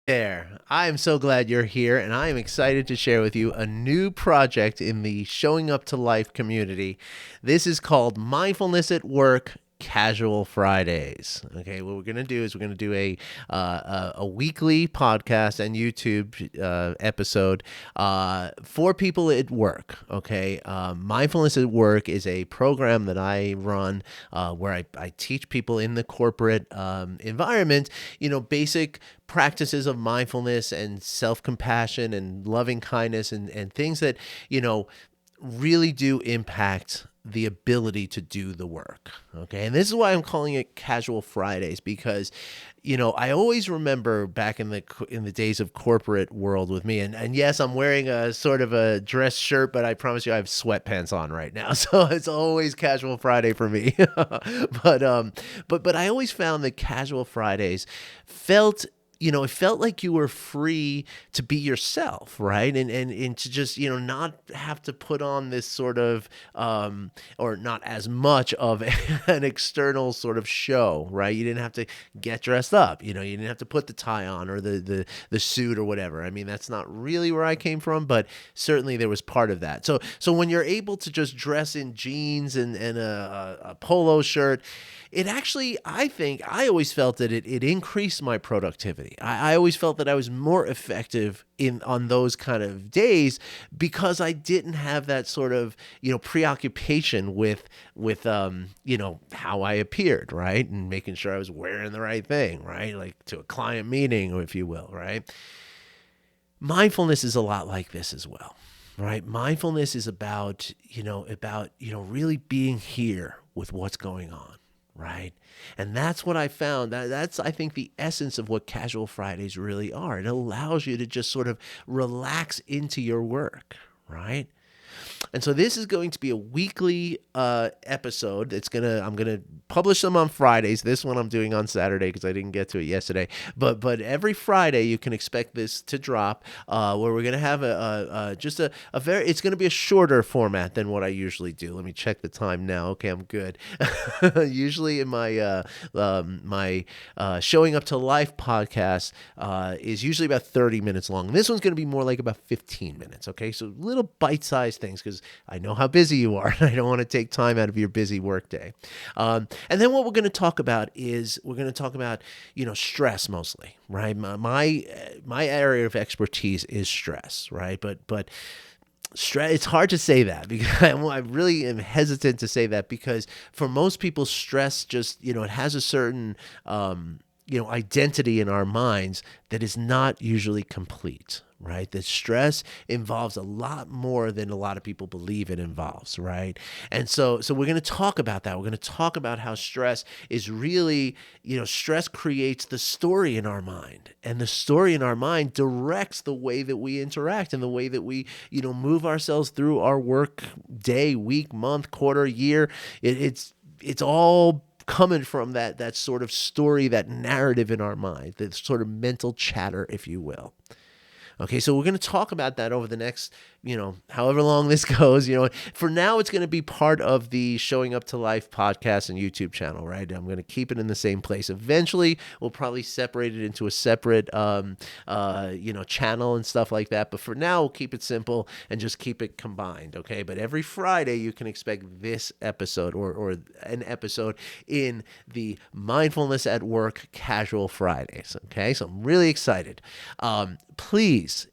There. I am so glad you're here, and I am excited to share with you a new project in the Showing Up to Life community. This is called Mindfulness at Work Casual Fridays. Okay, what we're going to do is we're going to do a weekly podcast and YouTube episode for people at work. Okay, Mindfulness at Work is a program that I run where I teach people in the corporate environment, basic practices of mindfulness and self-compassion and loving kindness and things that, really do impact the ability to do the work. Okay. And this is why I'm calling it Casual Fridays, because, I always remember back in the days of corporate world with me, and yes, I'm wearing a sort of a dress shirt, but I promise you I have sweatpants on right now. So it's always Casual Friday for me. But I always found that Casual Fridays felt it felt like you were free to be yourself, right? And to just, not have to put on this sort of, or not as much of an external sort of show, right? You didn't have to get dressed up, you didn't have to put the tie on or the suit or whatever. I mean, that's not really where I came from, but certainly there was part of that. So when you're able to just dress in jeans and a polo shirt, it actually, I always felt that it increased my productivity. I always felt that I was more effective on those kind of days because I didn't have that sort of, preoccupation with how I appeared, right? And making sure I was wearing the right thing, right? Like to a client meeting, if you will, right? Mindfulness is a lot like this as well. Right? Mindfulness is about really being here with what's going on, right? And that's what I found. That's, I think, the essence of what Casual Fridays really are. It allows you to just sort of relax into your work, right? And so this is going to be a weekly episode. I'm gonna publish them on Fridays. This one I'm doing on Saturday because I didn't get to it yesterday. But every Friday you can expect this to drop, where we're gonna have just a very. It's gonna be a shorter format than what I usually do. Let me check the time now. Okay, I'm good. Usually in my Showing Up to Life podcast is usually about 30 minutes long. This one's gonna be more like about 15 minutes. Okay, so little bite-sized things because I know how busy you are and I don't want to take time out of your busy workday. And then what we're going to talk about is stress mostly, right? My area of expertise is stress, right? But stress, it's hard to say that because I really am hesitant to say that because for most people, stress just, it has a certain, identity in our minds that is not usually complete, right? That stress involves a lot more than a lot of people believe it involves, right? And so we're going to talk about that. We're going to talk about how stress is really, stress creates the story in our mind, and the story in our mind directs the way that we interact and the way that we, move ourselves through our work day, week, month, quarter, year. It's all coming from that sort of story, that narrative in our mind, that sort of mental chatter, if you will. Okay, so we're going to talk about that over the next, however long this goes. For now, it's going to be part of the Showing Up to Life podcast and YouTube channel, right? I'm going to keep it in the same place. Eventually, we'll probably separate it into a separate, channel and stuff like that. But for now, we'll keep it simple and just keep it combined, okay? But every Friday, you can expect this episode or an episode in the Mindfulness at Work Casual Fridays, okay? So I'm really excited. Please,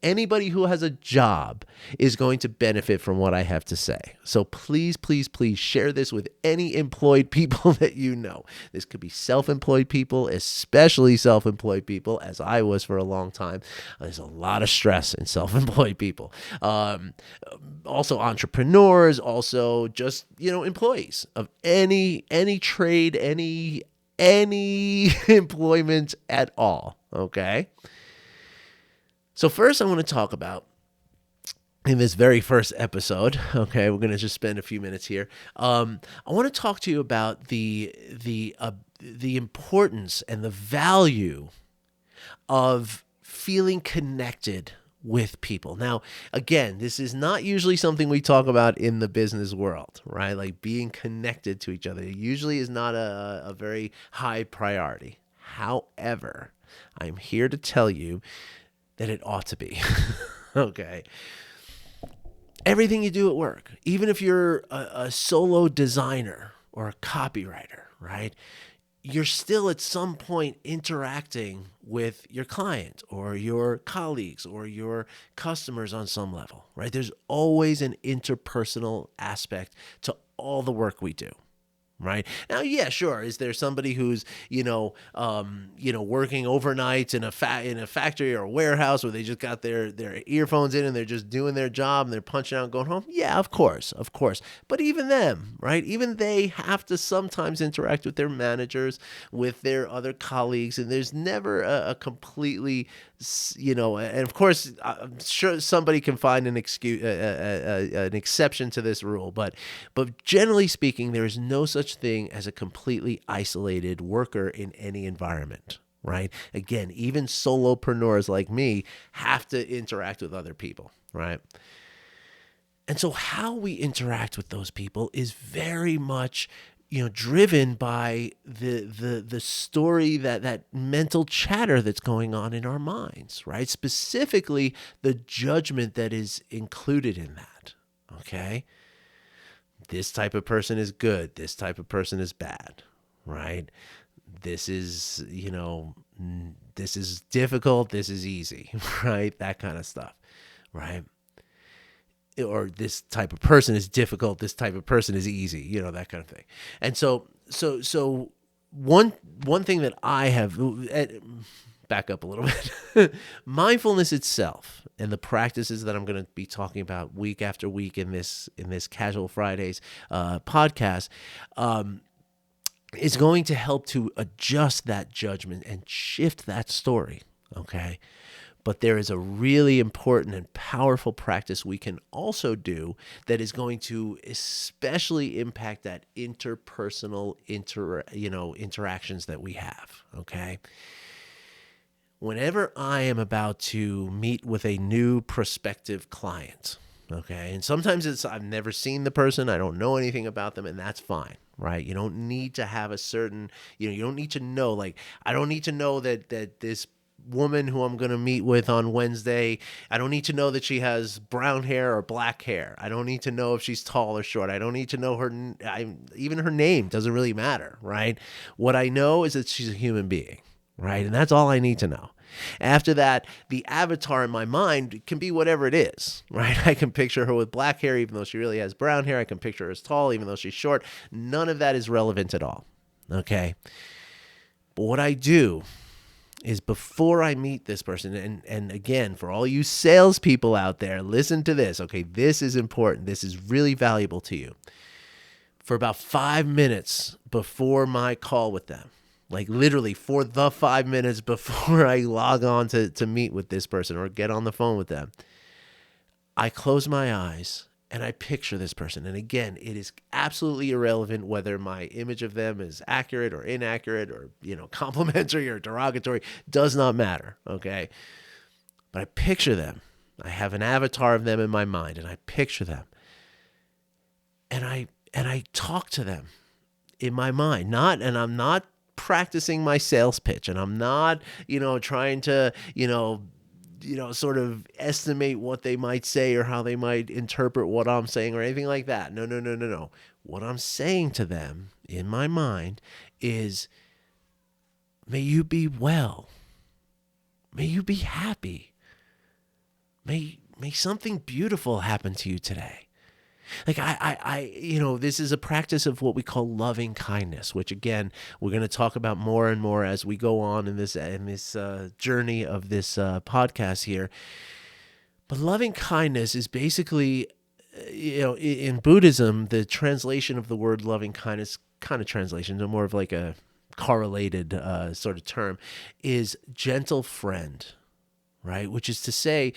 anybody who has a job is going to benefit from what I have to say. So please, please, please share this with any employed people that you know. This could be self-employed people, especially self-employed people, as I was for a long time. There's a lot of stress in self-employed people. Also entrepreneurs, also just, employees of any trade, any employment at all, okay? So first I want to talk about, in this very first episode, okay, we're going to just spend a few minutes here. I want to talk to you about the importance and the value of feeling connected with people. Now, again, this is not usually something we talk about in the business world, right? Like being connected to each other. It usually is not a very high priority. However, I'm here to tell you that it ought to be. Okay. Everything you do at work, even if you're a solo designer or a copywriter, right? You're still at some point interacting with your client or your colleagues or your customers on some level, right? There's always an interpersonal aspect to all the work we do. Right now, yeah, sure. Is there somebody who's working overnight in a factory or a warehouse where they just got their earphones in and they're just doing their job and they're punching out and going home? Yeah, of course. But even them, right? Even they have to sometimes interact with their managers, with their other colleagues, and there's never a completely, and of course, I'm sure somebody can find an excuse, an exception to this rule, but generally speaking, there is no such thing as a completely isolated worker in any environment, right? Again, even solopreneurs like me have to interact with other people, right? And so how we interact with those people is very much driven by the story, that mental chatter that's going on in our minds, right? Specifically, the judgment that is included in that, okay? This type of person is good. This type of person is bad, right? This is, this is difficult. This is easy, right? That kind of stuff, right? Or this type of person is difficult. This type of person is easy, that kind of thing. And so one thing that I have, back up a little bit, mindfulness itself and the practices that I'm going to be talking about week after week in this Casual Fridays podcast is going to help to adjust that judgment and shift that story. Okay. But there is a really important and powerful practice we can also do that is going to especially impact that interpersonal interactions that we have, okay? Whenever I am about to meet with a new prospective client, okay, and sometimes I've never seen the person, I don't know anything about them, and that's fine, right? You don't need to have a certain, you don't need to know, like, I don't need to know that this woman who I'm going to meet with on Wednesday, I don't need to know that she has brown hair or black hair. I don't need to know if she's tall or short. I don't need to know even her name doesn't really matter, right? What I know is that she's a human being, right? And that's all I need to know. After that, the avatar in my mind can be whatever it is, right? I can picture her with black hair even though she really has brown hair. I can picture her as tall even though she's short. None of that is relevant at all, okay? But what I do is before I meet this person, and again, for all you salespeople out there, listen to this, okay? This is important. This is really valuable to you. For about 5 minutes before my call with them, like literally for the 5 minutes before I log on to meet with this person or get on the phone with them, I close my eyes and I picture this person. And again, it is absolutely irrelevant whether my image of them is accurate or inaccurate or, complimentary or derogatory. Does not matter, okay? But I picture them. I have an avatar of them in my mind, and I picture them. And I talk to them in my mind. And I'm not practicing my sales pitch, and I'm not, trying to, sort of estimate what they might say or how they might interpret what I'm saying or anything like that. No. What I'm saying to them in my mind is, may you be well. May you be happy. May something beautiful happen to you today. Like this is a practice of what we call loving kindness, which again, we're going to talk about more and more as we go on in this journey of this podcast here. But loving kindness is basically, in Buddhism, the translation of the word loving kindness, kind of translation, more of like a correlated sort of term, is gentle friend. Right, which is to say,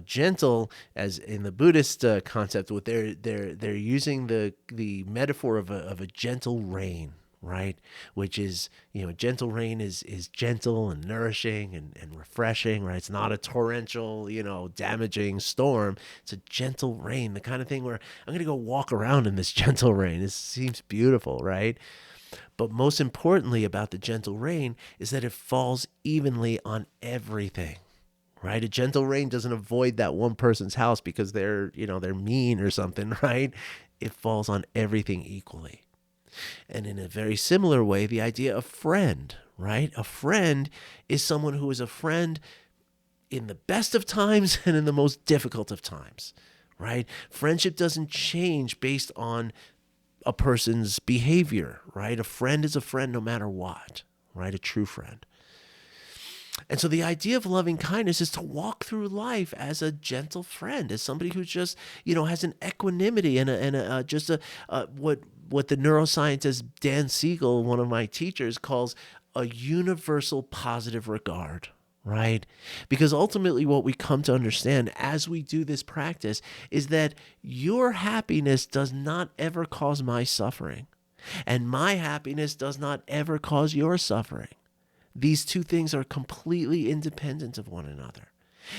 gentle, as in the Buddhist concept, what they're using the metaphor of a gentle rain, right? Which is, gentle rain is gentle and nourishing and refreshing, right? It's not a torrential, damaging storm. It's a gentle rain, the kind of thing where I'm gonna go walk around in this gentle rain. It seems beautiful, right? But most importantly about the gentle rain is that it falls evenly on everything. Right? A gentle rain doesn't avoid that one person's house because they're mean or something, right? It falls on everything equally. And in a very similar way, the idea of friend, right? A friend is someone who is a friend in the best of times and in the most difficult of times, right? Friendship doesn't change based on a person's behavior, right? A friend is a friend no matter what, right? A true friend. And so the idea of loving kindness is to walk through life as a gentle friend, as somebody who just, has an equanimity and just what the neuroscientist Dan Siegel, one of my teachers, calls a universal positive regard, right? Because ultimately what we come to understand as we do this practice is that your happiness does not ever cause my suffering, and my happiness does not ever cause your suffering. These two things are completely independent of one another.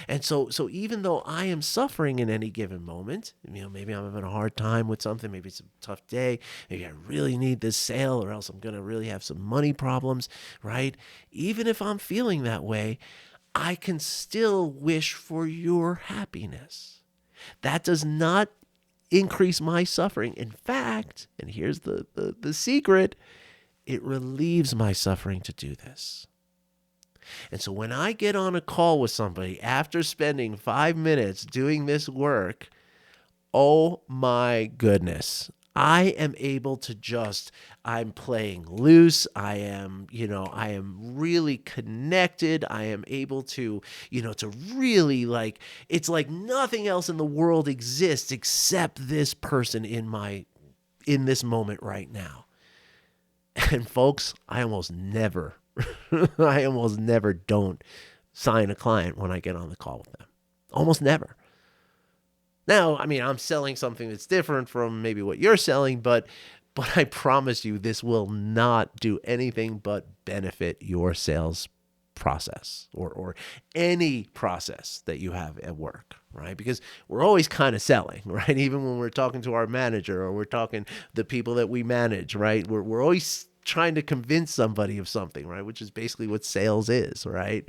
And so even though I am suffering in any given moment, maybe I'm having a hard time with something, maybe it's a tough day, maybe I really need this sale or else I'm going to really have some money problems, right? Even if I'm feeling that way, I can still wish for your happiness. That does not increase my suffering. In fact, and here's the secret, it relieves my suffering to do this. And so when I get on a call with somebody after spending 5 minutes doing this work, oh my goodness, I am able to I'm playing loose. I am really connected. I am able to really it's like nothing else in the world exists except this person in this moment right now. And folks, I almost never don't sign a client when I get on the call with them. Almost never. Now, I'm selling something that's different from maybe what you're selling, but I promise you this will not do anything but benefit your sales process or any process that you have at work, right? Because we're always kind of selling, right? Even when we're talking to our manager or we're talking the people that we manage, right? We're always trying to convince somebody of something, right? Which is basically what sales is, right?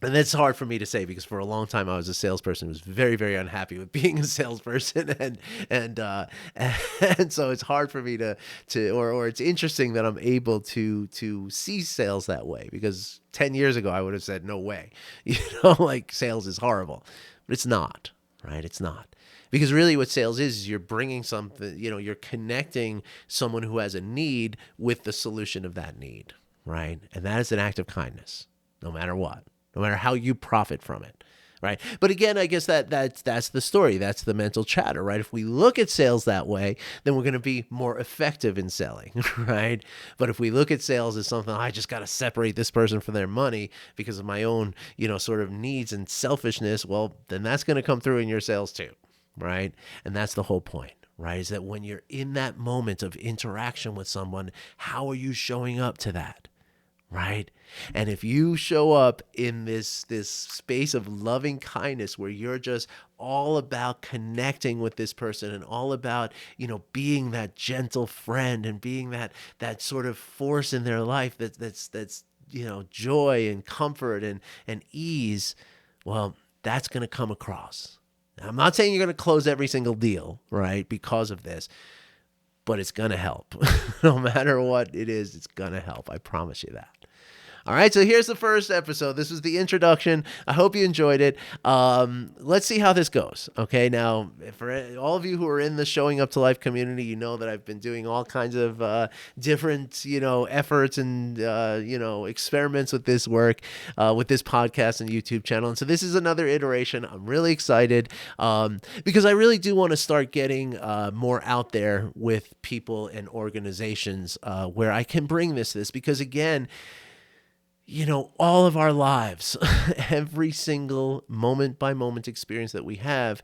And that's hard for me to say because for a long time I was a salesperson who was very, very unhappy with being a salesperson, and so it's hard for me or it's interesting that I'm able to see sales that way, because 10 years ago I would have said no way, like sales is horrible, but it's not, right? It's not. Because really what sales is you're bringing something, you're connecting someone who has a need with the solution of that need, right? And that is an act of kindness, no matter what. No matter how you profit from it, right? But again, I guess that's the story. That's the mental chatter, right? If we look at sales that way, then we're going to be more effective in selling, right? But if we look at sales as something, I just got to separate this person from their money because of my own, sort of needs and selfishness, well, then that's going to come through in your sales too, right? And that's the whole point. Right? Is that when you're in that moment of interaction with someone, how are you showing up to that? Right? And if you show up in this space of loving kindness where you're just all about connecting with this person and all about, being that gentle friend and being that sort of force in their life that's joy and comfort and ease, well, that's going to come across. Now, I'm not saying you're going to close every single deal, right? Because of this, but it's going to help. No matter what it is, it's going to help. I promise you that. All right, so here's the first episode. This was the introduction. I hope you enjoyed it. Let's see how this goes. Okay, now, for all of you who are in the Showing Up to Life community, you know that I've been doing all kinds of different, efforts and, experiments with this work, with this podcast and YouTube channel. And so this is another iteration. I'm really excited because I really do want to start getting more out there with people and organizations where I can bring this because, again, all of our lives, every single moment by moment experience that we have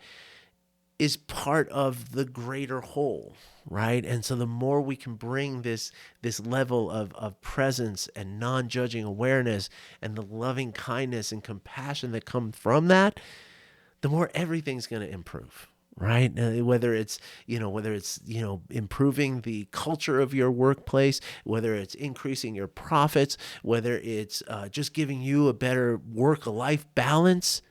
is part of the greater whole, right? And so the more we can bring this level of presence and non-judging awareness and the loving kindness and compassion that come from that, the more everything's going to improve. right? Whether it's, improving the culture of your workplace, whether it's increasing your profits, whether it's just giving you a better work-life balance.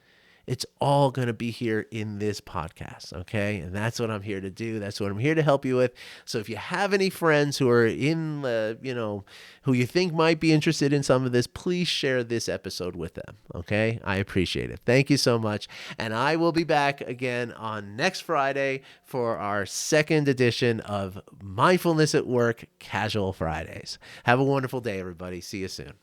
It's all going to be here in this podcast, okay? And that's what I'm here to do. That's what I'm here to help you with. So if you have any friends who are in the, who you think might be interested in some of this, please share this episode with them, okay? I appreciate it. Thank you so much. And I will be back again on next Friday for our second edition of Mindfulness at Work Casual Fridays. Have a wonderful day, everybody. See you soon.